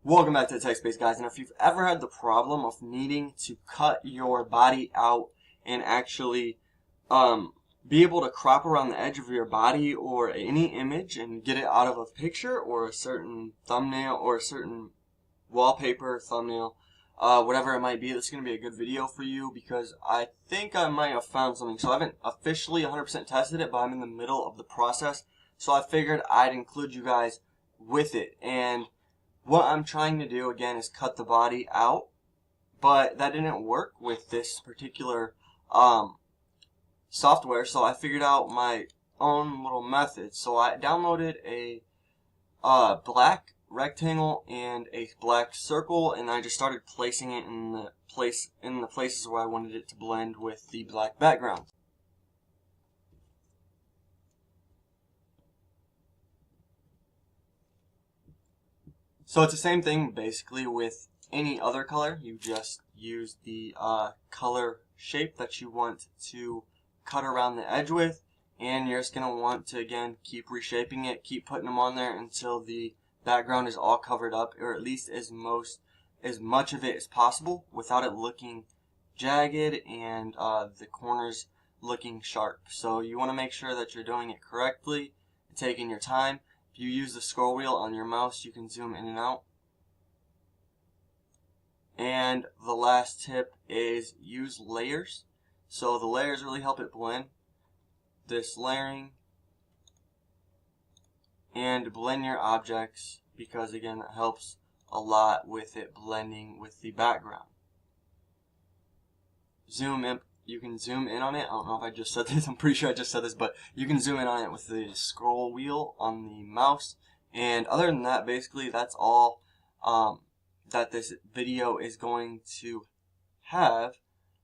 Welcome back to TheTechSpace, guys. And if you've ever had the problem of needing to cut your body out and actually be able to crop around the edge of your body or any image and get it out of a picture or a certain thumbnail or a certain wallpaper thumbnail, whatever it might be, this is going to be a good video for you because I think I might have found something. So I haven't officially 100% tested it, but I'm in the middle of the process. So I figured I'd include you guys with it. And what I'm trying to do, again, is cut the body out, but that didn't work with this particular software, so I figured out my own little method. So I downloaded a black rectangle and a black circle, and I just started placing it in the places where I wanted it to blend with the black background. So it's the same thing basically with any other color. You just use the color shape that you want to cut around the edge with, and you're just going to want to, again, keep reshaping it, keep putting them on there until the background is all covered up, or at least as much of it as possible without it looking jagged and the corners looking sharp. So you want to make sure that you're doing it correctly, taking your time. If you use the scroll wheel on your mouse, you can zoom in and out. And the last tip is use layers. So the layers really help it blend. This layering and blend your objects because, again, that helps a lot with it blending with the background. Zoom in. You can zoom in on it. I don't know if I just said this. I'm pretty sure I just said this, but you can zoom in on it with the scroll wheel on the mouse. And other than that, basically, that's all that this video is going to have.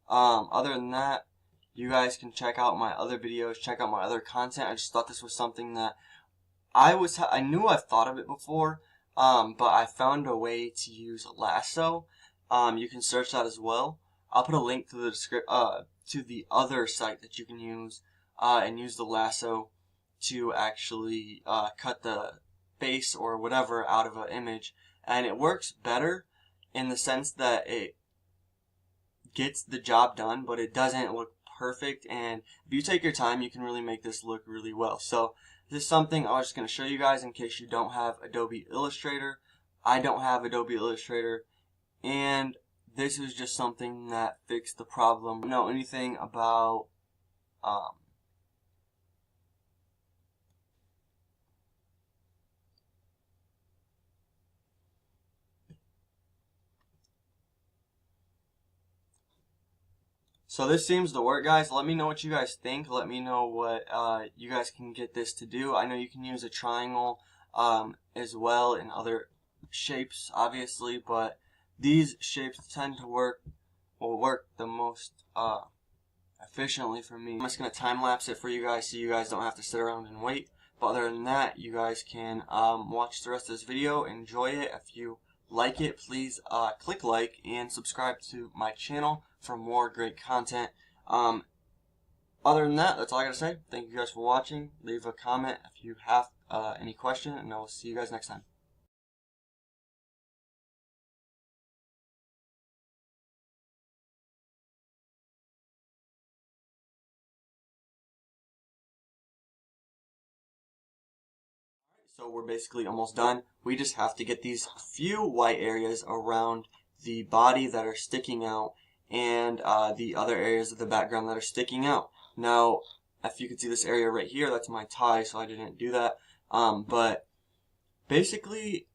Other than that, you guys can check out my other videos, check out my other content. I just thought this was something that I knew I've thought of it before, but I found a way to use lasso. You can search that as well. I'll put a link to the other site that you can use and use the lasso to actually cut the face or whatever out of an image, and it works better in the sense that it gets the job done, but it doesn't look perfect. And if you take your time, you can really make this look really well. So this is something I was just going to show you guys in case you don't have Adobe Illustrator. I don't have Adobe Illustrator, and this is just something that fixed the problem. I don't know anything about so this seems to work, guys. Let me know what you guys think. Let me know what you guys can get this to do. I know you can use a triangle as well in other shapes, obviously, but these shapes tend to work the most efficiently for me. I'm just going to time lapse it for you guys so you guys don't have to sit around and wait. But other than that, you guys can watch the rest of this video, enjoy it. If you like it, please click like and subscribe to my channel for more great content. Other than that, that's all I gotta say. Thank you guys for watching. Leave a comment if you have any question, and I will see you guys next time. So we're basically almost done. We just have to get these few white areas around the body that are sticking out and the other areas of the background that are sticking out. Now, if you can see this area right here, that's my tie, so I didn't do that. But basically,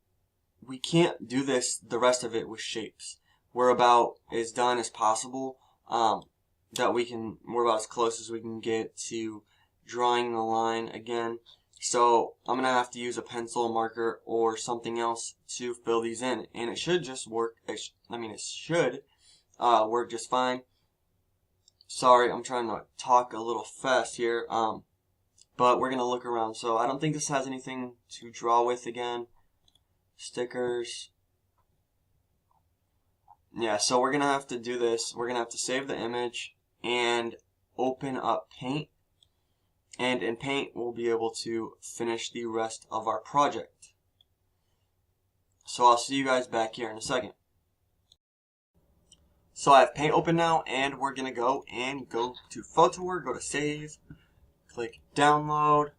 we can't do the rest of it with shapes. We're about as done as possible. We're about as close as we can get to drawing the line again. So I'm going to have to use a pencil, marker, or something else to fill these in. And it should just work. It should work just fine. Sorry, I'm trying to talk a little fast here. But we're going to look around. So I don't think this has anything to draw with again. Stickers. Yeah, so we're going to have to do this. We're going to have to save the image and open up Paint. And in Paint, we'll be able to finish the rest of our project. So I'll see you guys back here in a second. So I have Paint open now, and we're going to go to Photowork, go to Save, click Download.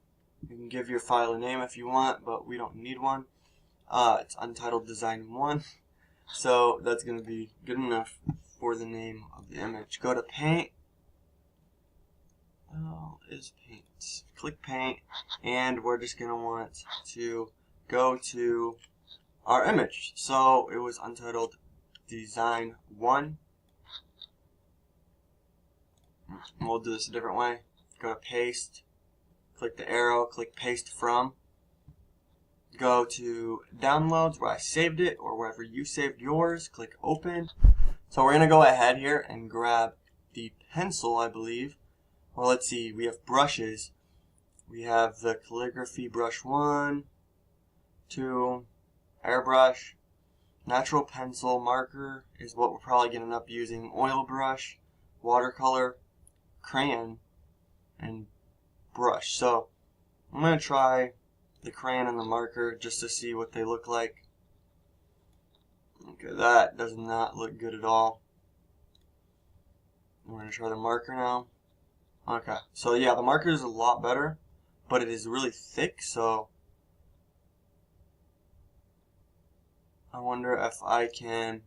You can give your file a name if you want, but we don't need one. It's Untitled Design 1, so that's going to be good enough for the name of the image. Go to Paint. Oh, is Paint. Click Paint, and we're just going to want to go to our image. So it was Untitled Design 1. We'll do this a different way. Go to Paste, click the arrow, click Paste From. Go to Downloads where I saved it, or wherever you saved yours. Click Open. So we're going to go ahead here and grab the pencil, I believe. Well, let's see. We have brushes. We have the calligraphy brush 1, 2, airbrush, natural pencil, marker is what we're probably going to end up using, oil brush, watercolor, crayon, and brush. So I'm going to try the crayon and the marker just to see what they look like. Okay, that does not look good at all. We're going to try the marker now. Okay, so yeah, the marker is a lot better, but it is really thick, so I wonder if I can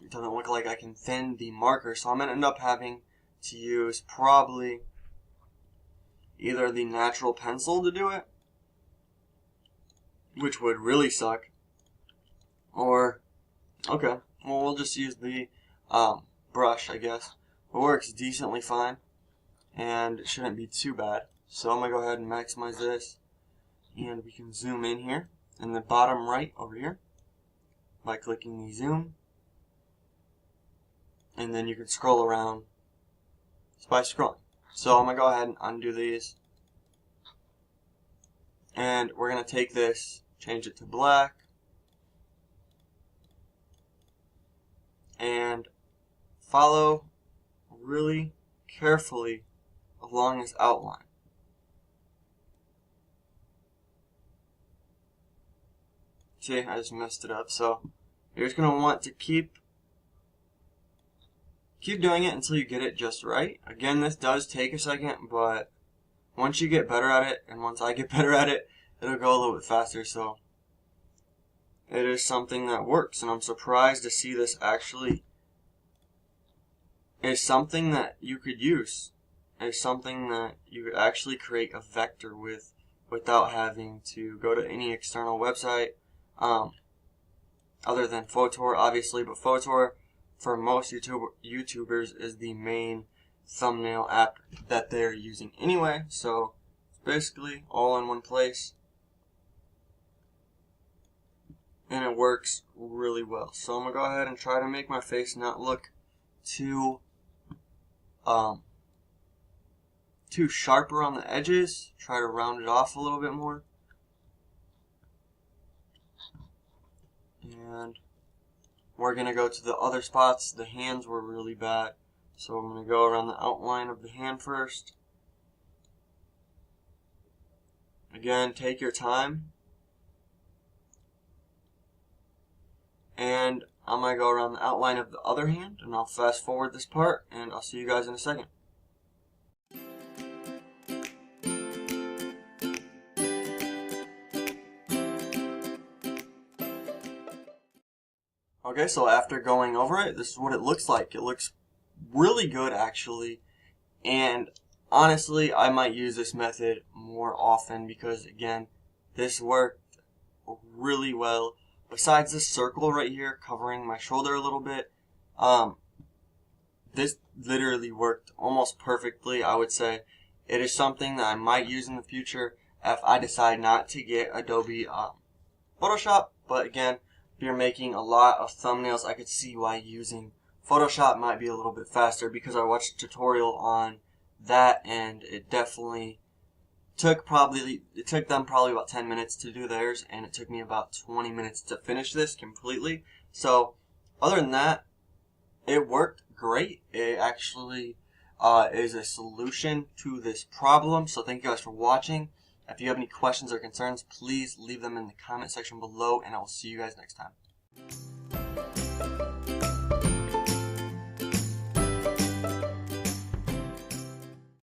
it doesn't look like I can thin the marker, so I'm going to end up having to use probably either the natural pencil to do it, which would really suck, or, okay, well, we'll just use the brush, I guess. It works decently fine, and it shouldn't be too bad. So I'm going to go ahead and maximize this, and we can zoom in here, in the bottom right over here, by clicking the zoom. And then you can scroll around just by scrolling. So I'm going to go ahead and undo these. And we're going to take this, change it to black, and follow really carefully along this outline. See, I just messed it up. So you're just going to want to keep doing it until you get it just right. Again, this does take a second, but once you get better at it, and once I get better at it, it'll go a little bit faster. So it is something that works, and I'm surprised to see this actually is something that you could use. It's something that you could actually create a vector with without having to go to any external website other than Photowork, obviously, but Photowork for most YouTubers is the main thumbnail app that they're using anyway, so it's basically all in one place, and it works really well. So I'm going to go ahead and try to make my face not look too sharp around the edges, try to round it off a little bit more, and we're going to go to the other spots. The hands were really bad, so I'm going to go around the outline of the hand first. Again, take your time. And I'm going to go around the outline of the other hand, and I'll fast forward this part, and I'll see you guys in a second. Okay, so after going over it, this is what it looks like. It looks really good, actually, and honestly, I might use this method more often because, again, this worked really well. Besides this circle right here covering my shoulder a little bit, this literally worked almost perfectly, I would say. It is something that I might use in the future if I decide not to get Adobe Photoshop, but again, if you're making a lot of thumbnails, I could see why using Photoshop might be a little bit faster, because I watched a tutorial on that and it definitely took them probably about 10 minutes to do theirs, and it took me about 20 minutes to finish this completely. So other than that, it worked great. It actually is a solution to this problem. So thank you guys for watching. If you have any questions or concerns, please leave them in the comment section below, and I will see you guys next time.